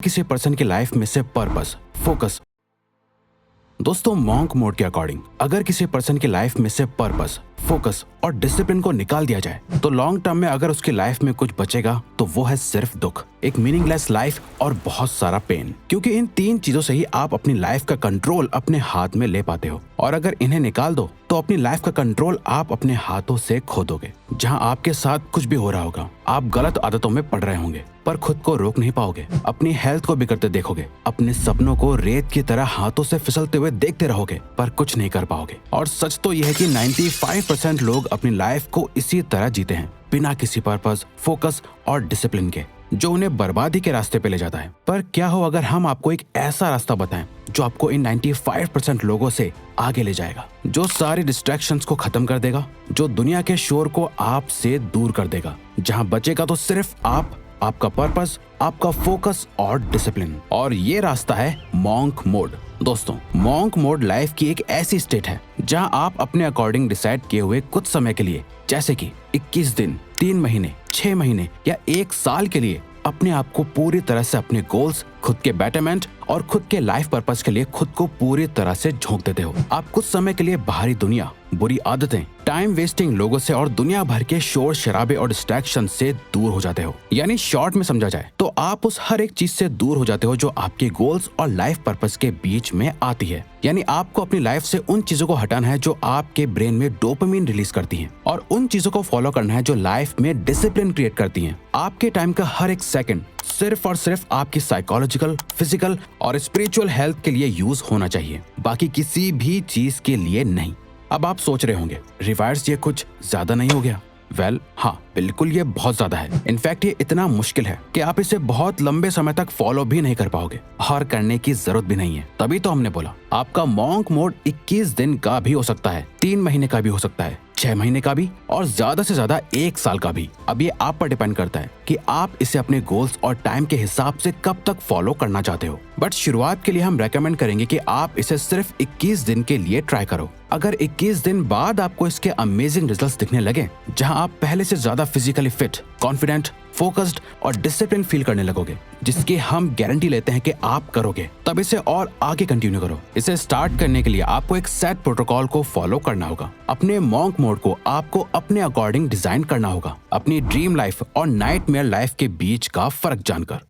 किसी पर्सन की लाइफ में से पर्पस, फोकस। दोस्तों, मॉन्क मोड के अकॉर्डिंग अगर किसी पर्सन की लाइफ में से पर्पस, फोकस और डिसिप्लिन को निकाल दिया जाए तो लॉन्ग टर्म में अगर उसकी लाइफ में कुछ बचेगा तो वो है सिर्फ दुख, एक मीनिंगलेस लाइफ और बहुत सारा पेन। क्योंकि इन तीन चीजों से ही आप अपनी लाइफ का कंट्रोल अपने हाथ में ले पाते हो, और अगर इन्हें निकाल दो तो अपनी लाइफ का कंट्रोल आप अपने हाथों से खो दोगे। जहां आपके साथ कुछ भी हो रहा होगा, आप गलत आदतों में पड़ रहे होंगे पर खुद को रोक नहीं पाओगे, अपनी हेल्थ को बिगड़ते देखोगे, अपने सपनों को रेत की तरह हाथों से फिसलते हुए देखते रहोगे पर कुछ नहीं कर पाओगे। और सच तो यह है कि 95% लोग अपनी लाइफ को इसी तरह जीते हैं, बिना किसी पर्पस, फोकस और डिसिप्लिन के, जो उन्हें बर्बादी के रास्ते पे ले जाता है। पर क्या हो अगर हम आपको एक ऐसा रास्ता बताएं जो आपको इन 95% लोगों से आगे ले जाएगा, जो सारी डिस्ट्रैक्शंस को खत्म कर देगा, जो दुनिया के शोर को आपसे दूर कर देगा, जहां बचेगा तो सिर्फ आप, आपका पर्पस, आपका फोकस और डिसिप्लिन। और ये रास्ता है मॉन्क मोड। दोस्तों, मॉन्क मोड लाइफ की एक ऐसी स्टेट है जहां आप अपने अकॉर्डिंग डिसाइड किए हुए कुछ समय के लिए, जैसे कि 21 दिन, 3 महीने, 6 महीने या 1 साल के लिए अपने आप को पूरी तरह से अपने गोल्स, खुद के बेटरमेंट और खुद के लाइफ पर्पस के लिए खुद को पूरी तरह से झोंक देते हो। आप कुछ समय के लिए बाहरी दुनिया, बुरी आदतें, टाइम वेस्टिंग लोगों से और दुनिया भर के शोर शराबे और डिस्ट्रैक्शन से दूर हो जाते हो। यानी शॉर्ट में समझा जाए तो आप उस हर एक चीज से दूर हो जाते हो जो आपके गोल्स और लाइफ पर्पस के बीच में आती है। यानी आपको अपनी लाइफ से उन चीजों को हटाना है जो आपके ब्रेन में डोपामिन रिलीज करती हैं, और उन चीजों को फॉलो करना है जो लाइफ में डिसिप्लिन क्रिएट करती हैं। आपके टाइम का हर एक सेकंड सिर्फ और सिर्फ आपकी साइकोलॉजिकल, फिजिकल और स्पिरिचुअल हेल्थ के लिए यूज होना चाहिए, बाकी किसी भी चीज के लिए नहीं। अब आप सोच रहे होंगे, रिवायर्स ये कुछ ज्यादा नहीं हो गया? हाँ, बिल्कुल ये बहुत ज्यादा है। इनफैक्ट ये इतना मुश्किल है कि आप इसे बहुत लंबे समय तक फॉलो भी नहीं कर पाओगे, और करने की जरूरत भी नहीं है। तभी तो हमने बोला आपका मॉन्क मोड 21 दिन का भी हो सकता है, 3 महीने का भी हो सकता है, 6 महीने का भी, और ज्यादा से ज्यादा 1 साल का भी। अब ये आप पर डिपेंड करता है कि आप इसे अपने गोल्स और टाइम के हिसाब से कब तक फॉलो करना चाहते हो। बट शुरुआत के लिए हम रेकमेंड करेंगे कि आप इसे सिर्फ 21 दिन के लिए ट्राई करो। अगर 21 दिन बाद आपको इसके अमेजिंग रिजल्ट्स दिखने लगे, जहां आप पहले से ज्यादा फिजिकली फिट, कॉन्फिडेंट, फोकस्ड और डिसिप्लिन फील करने लगोगे, जिसकी हम गारंटी लेते हैं कि आप करोगे, तब इसे और आगे कंटिन्यू करो। इसे स्टार्ट करने के लिए आपको एक सेट प्रोटोकॉल को फॉलो करना होगा। अपने मॉन्क मोड को आपको अपने अकॉर्डिंग डिजाइन करना होगा, अपनी ड्रीम लाइफ और नाइटमेयर लाइफ के बीच का फर्क जानकर।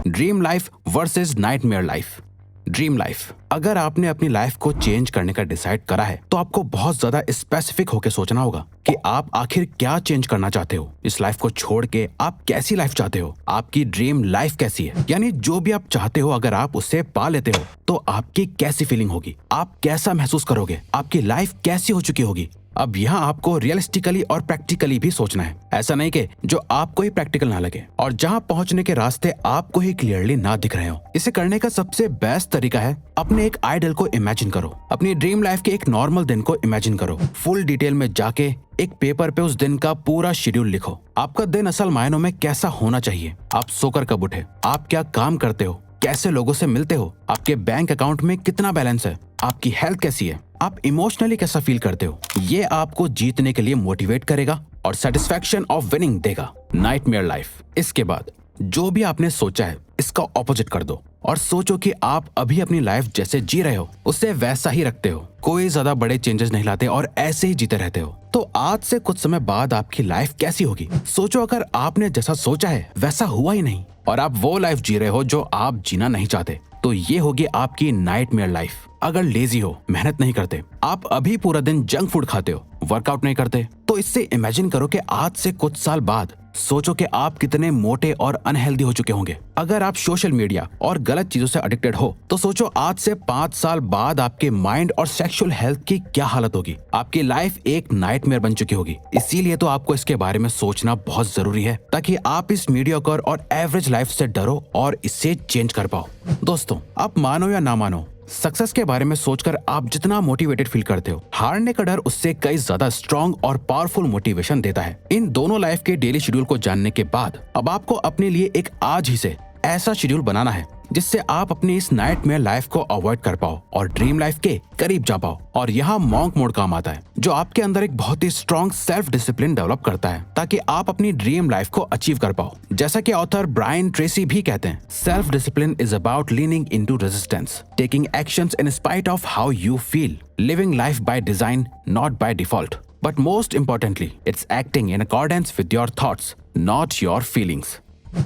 Dream life versus nightmare life. Dream life, अगर आपने अपनी लाइफ को चेंज करने का डिसाइड करा है तो आपको बहुत ज्यादा स्पेसिफिक होकर सोचना होगा कि आप आखिर क्या चेंज करना चाहते हो। इस लाइफ को छोड़ के आप कैसी लाइफ चाहते हो, आपकी ड्रीम लाइफ कैसी है। यानी जो भी आप चाहते हो अगर आप उसे पा लेते हो तो आपकी कैसी फीलिंग होगी, आप कैसा महसूस करोगे, आपकी लाइफ कैसी हो चुकी होगी। अब यहाँ आपको रियलिस्टिकली और प्रैक्टिकली भी सोचना है। ऐसा नहीं कि जो आपको ही प्रैक्टिकल ना लगे और जहाँ पहुँचने के रास्ते आपको ही क्लियरली ना दिख रहे हो। इसे करने का सबसे बेस्ट तरीका है अपने एक आइडल को इमेजिन करो। अपनी ड्रीम लाइफ के एक नॉर्मल दिन को इमेजिन करो। फुल डिटेल में जाके एक पेपर पे उस दिन का पूरा शेड्यूल लिखो। आपका दिन असल मायनों में कैसा होना चाहिए। आप सोकर कब उठे, आप क्या काम करते हो, कैसे लोगों से मिलते हो, आपके बैंक अकाउंट में कितना बैलेंस है, आपकी हेल्थ कैसी है, आप इमोशनली कैसा फील करते हो। ये आपको जीतने के लिए मोटिवेट करेगा और सेटिस्फैक्शन ऑफ विनिंग देगा। Nightmare life. इसके बाद जो भी आपने सोचा है इसका ऑपोजिट कर दो और सोचो कि आप अभी अपनी लाइफ जैसे जी रहे हो उसे वैसा ही रखते हो, कोई ज्यादा बड़े चेंजेस नहीं लाते और ऐसे ही जीते रहते हो। तो आज से कुछ समय बाद आपकी लाइफ कैसी होगी। सोचो अगर आपने जैसा सोचा है वैसा हुआ ही नहीं और आप वो लाइफ जी रहे हो जो आप जीना नहीं चाहते, तो ये होगी आपकी नाइटमेयर लाइफ। अगर लेजी हो, मेहनत नहीं करते, आप अभी पूरा दिन जंक फूड खाते हो, वर्कआउट नहीं करते, तो इससे इमेजिन करो कि आज से कुछ साल बाद सोचो कि आप कितने मोटे और अनहेल्दी हो चुके होंगे। अगर आप सोशल मीडिया और गलत चीजों से एडिक्टेड हो तो सोचो आज से 5 साल बाद आपके माइंड और सेक्सुअल हेल्थ की क्या हालत होगी। आपकी लाइफ एक नाइटमेयर बन चुकी होगी। इसीलिए तो आपको इसके बारे में सोचना बहुत जरूरी है ताकि आप इस मीडियोकर और एवरेज लाइफ से डरो और इसे चेंज कर पाओ। दोस्तों, आप मानो या ना मानो, सक्सेस के बारे में सोचकर आप जितना मोटिवेटेड फील करते हो, हारने का डर उससे कई ज्यादा स्ट्रॉन्ग और पावरफुल मोटिवेशन देता है। इन दोनों लाइफ के डेली शेड्यूल को जानने के बाद अब आपको अपने लिए एक आज ही से ऐसा शेड्यूल बनाना है जिससे आप अपनी इस नाइटमेयर लाइफ को अवॉइड कर पाओ और ड्रीम लाइफ के करीब जा पाओ। और यहाँ मॉन्क मोड काम आता है, जो आपके अंदर एक बहुत ही स्ट्रॉन्ग सेल्फ डिसिप्लिन डेवलप करता है ताकि आप अपनी ड्रीम लाइफ को अचीव कर पाओ। जैसा कि ऑथर ब्रायन ट्रेसी भी कहते हैं, self discipline is about leaning into resistance, taking actions in spite of how you feel, living life by design not by default, but most importantly it's acting in accordance with your thoughts not your feelings.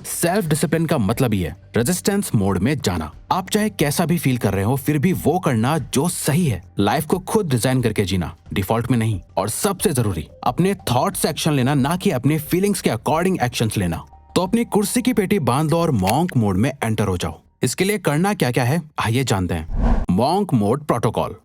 Self discipline का मतलब ही है resistance mode में जाना। आप चाहे कैसा भी feel कर रहे हो, फिर भी वो करना जो सही है। लाइफ को खुद डिजाइन करके जीना, डिफॉल्ट में नहीं। और सबसे जरूरी, अपने थॉट से एक्शन लेना, ना कि अपने फीलिंग्स के अकॉर्डिंग एक्शंस लेना। तो अपनी कुर्सी की पेटी बांध लो और मॉन्क मोड में एंटर हो जाओ। इसके लिए करना क्या क्या है, आइए जानते हैं। Monk mode protocol.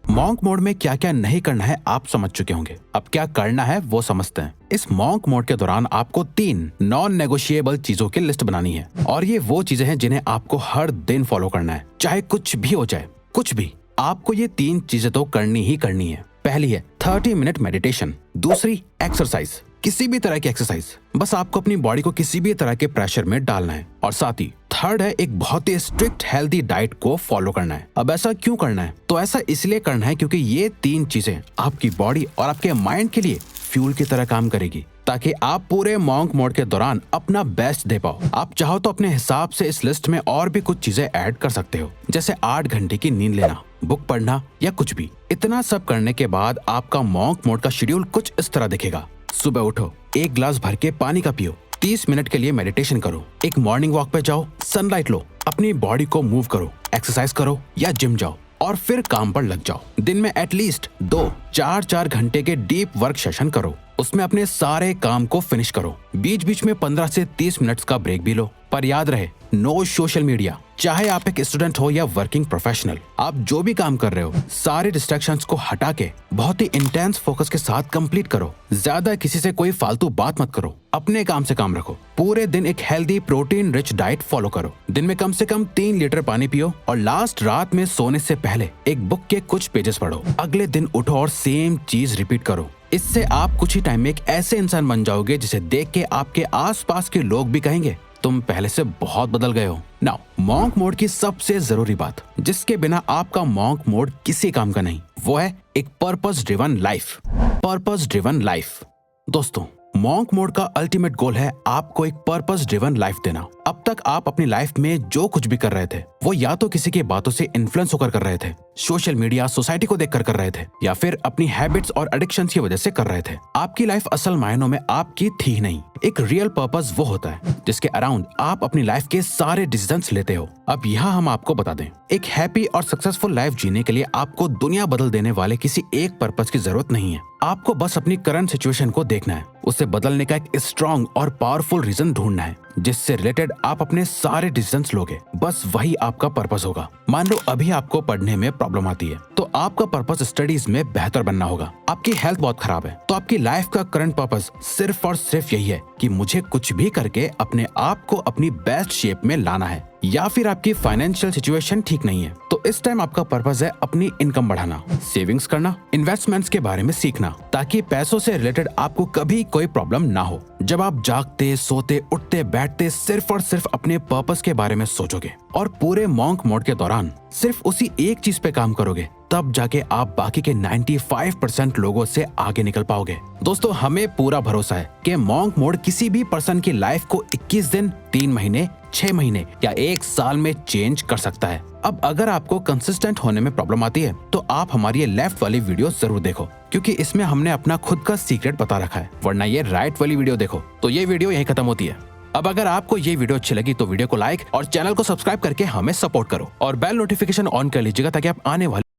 Monk mode में क्या क्या नहीं करना है आप समझ चुके होंगे। अब क्या करना है वो समझते हैं। इस मॉन्क मोड के दौरान आपको 3 नॉन नेगोशिएबल चीजों की लिस्ट बनानी है, और ये वो चीजें हैं जिन्हें आपको हर दिन फॉलो करना है, चाहे कुछ भी हो जाए। कुछ भी, आपको ये 3 चीजें तो करनी ही करनी है। पहली है 30 मिनट मेडिटेशन। दूसरी, एक्सरसाइज, किसी भी तरह की एक्सरसाइज, बस आपको अपनी बॉडी को किसी भी तरह के प्रेशर में डालना है। और साथ ही थर्ड है एक बहुत ही स्ट्रिक्ट हेल्दी डाइट को फॉलो करना है। अब ऐसा क्यों करना है? तो ऐसा इसलिए करना है क्योंकि ये 3 चीजें आपकी बॉडी और आपके माइंड के लिए फ्यूल की तरह काम करेगी, ताकि आप पूरे मॉन्क मोड के दौरान अपना बेस्ट दे पाओ। आप चाहो तो अपने हिसाब से इस लिस्ट में और भी कुछ चीजें ऐड कर सकते हो, जैसे 8 घंटे की नींद लेना, बुक पढ़ना या कुछ भी। इतना सब करने के बाद आपका मॉन्क मोड का शेड्यूल कुछ इस तरह दिखेगा। सुबह उठो, 1 गिलास भर के पानी का पियो, 30 मिनट के लिए मेडिटेशन करो, एक मॉर्निंग वॉक पे जाओ, सनलाइट लो, अपनी बॉडी को मूव करो, एक्सरसाइज करो या जिम जाओ, और फिर काम पर लग जाओ। दिन में एटलीस्ट 2-4 घंटे के डीप वर्क सेशन करो, उसमें अपने सारे काम को फिनिश करो। बीच बीच में 15 से 30 मिनट्स का ब्रेक भी लो, पर याद रहे, नो सोशल मीडिया। चाहे आप एक स्टूडेंट हो या वर्किंग प्रोफेशनल, आप जो भी काम कर रहे हो, सारे डिस्ट्रैक्शंस को हटा के बहुत ही इंटेंस फोकस के साथ कंप्लीट करो। ज्यादा किसी से कोई फालतू बात मत करो, अपने काम से काम रखो। पूरे दिन एक healthy protein rich diet follow करो। दिन में कम से कम 3 लीटर पानी पियो, और लास्ट रात में सोने से पहले एक बुक के कुछ पेजेस पढ़ो। अगले दिन उठो और सेम चीज रिपीट करो। इससे आप कुछ ही टाइम में एक ऐसे इंसान बन जाओगे जिसे देख के आपके आसपास के लोग भी कहेंगे तुम पहले से बहुत बदल गए हो। नाउ, मॉन्क मोड की सबसे जरूरी बात, जिसके बिना आपका मॉन्क मोड किसी काम का नहीं, वो है एक purpose driven life. Purpose driven life. दोस्तों, मॉन्क मोड का अल्टीमेट गोल है आपको एक पर्पस ड्रिवन लाइफ देना। अब तक आप अपनी लाइफ में जो कुछ भी कर रहे थे, वो या तो किसी की बातों से इन्फ्लुएंस होकर कर रहे थे, सोशल मीडिया, सोसाइटी को देखकर कर रहे थे, या फिर अपनी हैबिट्स और एडिक्शंस की वजह से कर रहे थे। आपकी लाइफ असल मायनों में आपकी थी ही नहीं। एक रियल पर्पस वो होता है जिसके अराउंड आप अपनी लाइफ के सारे डिसीजंस लेते हो। अब यहाँ हम आपको बता दें, एक हैप्पी और सक्सेसफुल लाइफ जीने के लिए आपको दुनिया बदल देने वाले किसी एक पर्पस की जरूरत नहीं है। आपको बस अपनी करंट सिचुएशन को देखना है, उसे बदलने का एक स्ट्रॉन्ग और पावरफुल रीजन ढूंढना है जिससे रिलेटेड आप अपने सारे डिसीजंस लोगे। बस वही आपका पर्पस होगा। मान लो अभी आपको पढ़ने में प्रॉब्लम आती है, तो आपका पर्पस स्टडीज में बेहतर बनना होगा। आपकी हेल्थ बहुत खराब है, तो आपकी लाइफ का करंट पर्पस सिर्फ और सिर्फ यही है कि मुझे कुछ भी करके अपने आप को अपनी बेस्ट शेप में लाना है। या फिर आपकी फाइनेंशियल सिचुएशन ठीक नहीं है, तो इस टाइम आपका पर्पस है अपनी इनकम बढ़ाना, सेविंग्स करना, इन्वेस्टमेंट्स के बारे में सीखना, ताकि पैसों से रिलेटेड आपको कभी कोई प्रॉब्लम ना हो। जब आप जागते, सोते, उठते, बैठते सिर्फ और सिर्फ अपने पर्पस के बारे में सोचोगे और पूरे मॉन्क मोड के दौरान सिर्फ उसी एक चीज पे काम करोगे, तब जाके आप बाकी के 95% लोगों से आगे निकल पाओगे। दोस्तों, हमें पूरा भरोसा है कि मॉन्क मोड किसी भी पर्सन की लाइफ को 21 दिन, 3 महीने, 6 महीने या 1 साल में चेंज कर सकता है। अब अगर आपको कंसिस्टेंट होने में प्रॉब्लम आती है, तो आप हमारी ये लेफ्ट वाली वीडियो जरूर देखो, क्योंकि इसमें हमने अपना खुद का सीक्रेट बता रखा है। वरना ये राइट वाली वीडियो देखो, तो ये वीडियो यहीं खत्म होती है। अब अगर आपको ये वीडियो अच्छी लगी तो वीडियो को लाइक और चैनल को सब्सक्राइब करके हमें सपोर्ट करो, और बेल नोटिफिकेशन ऑन कर लीजिएगा ताकि आप आने वाली